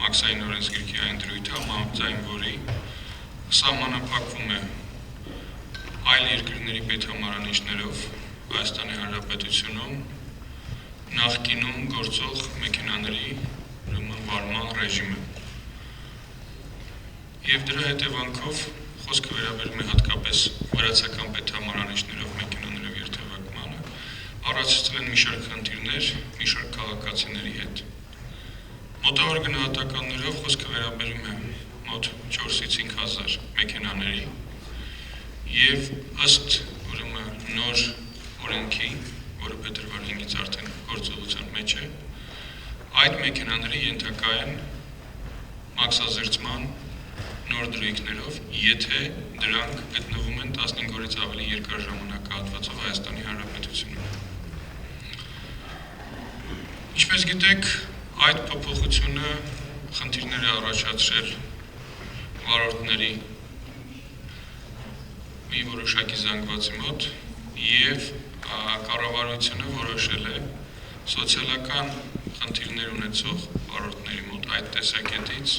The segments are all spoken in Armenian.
Մաքսային օրենսգրքի այն դրույթը, համաձայն որի սահմանափակվում է այլ երկրների պետհամարանիշներով Հայաստանի Հանրապետությունում նախկինում գործող մեքենաների վարման ռեժիմը։ Եվ դրա հետևանքով խոսքը վերաբերում է հատկապես վրացական պետհամարանիշներով մեքենաներով երթևեկմանը, առաջացել են մի շարք խնդիրներ մի շարք քաղաքացիների հետ։ Մոտավոր գնահատականներով խոսքը վերաբերում է մոտ 4-ից 5 հազար մեքենաների եւ ըստ նոր օրենքի, որը փետրվար 5-ից արդեն գործողության մեջ է, այդ մեքենաների ենթակա են մաքսազերծման նոր դրույթներով, եթե դրանք գտնվում են 15 օրից ավելի երկար ժամանակահատվածով Հայաստանի Հանրապետությունում։ Ինչպես գիտեք, այդ փոփոխությունը խնդիրներ է առաջացրել վարորդների մի որոշակի զանգվածի մոտ եւ կառավարությունը որոշել է սոցիալական խնդիրներ ունեցող վարորդների մոտ այդ տեսակետից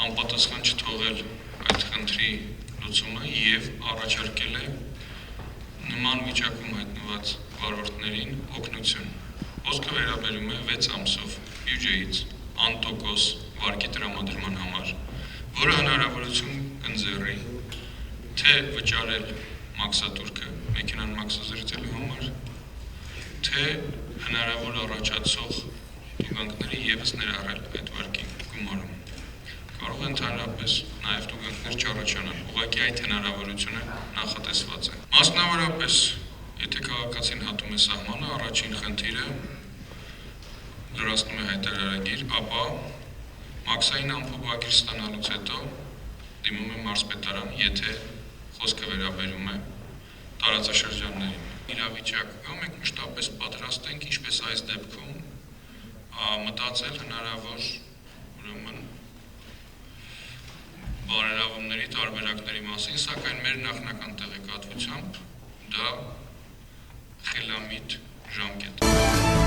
անպատասխան չթողել այդ խնդրի լուծումը եւ առաջարկել է նման վիճակում հայտնված վարորդներին օգնություն։ Խոսքը վերաբերում է 6 ամսով բյուջեից անտոկոս վարկի տրամադրման համար, որը հնարավորություն կընձեռի թե վճարել մաքսատուրքը մեքենան մաքսազերծելու համար, թե հնարավոր առաջացող տուգանքների ևս ներառել այդ վարկի գումարում։ Կարող է ընդհանրապես նաև տուգանքներ չառաջանալ, ուղղակի այդ հնարավորությունը նախատեսված է։ Մասնավորապես, եթե քաղաքացին հատում է սահմանը, առաջին խնդիրը լրացնում է հայտարարագիր, ապա մաքսային ամփոփագիր ստանալուց հետո դիմում է մարզպետարան, եթե խոսքը վերաբերում է տարածաշրջաններին։ Իրավիճակը մենք մշտապես պատրաստ ենք, ինչպես այս դեպքում, մտածել հնարավոր բարելավումների տարբերակների մասին, սակայն մեր նախնական տեղեկատվությամբ դա խելամիտ ժամկետ է։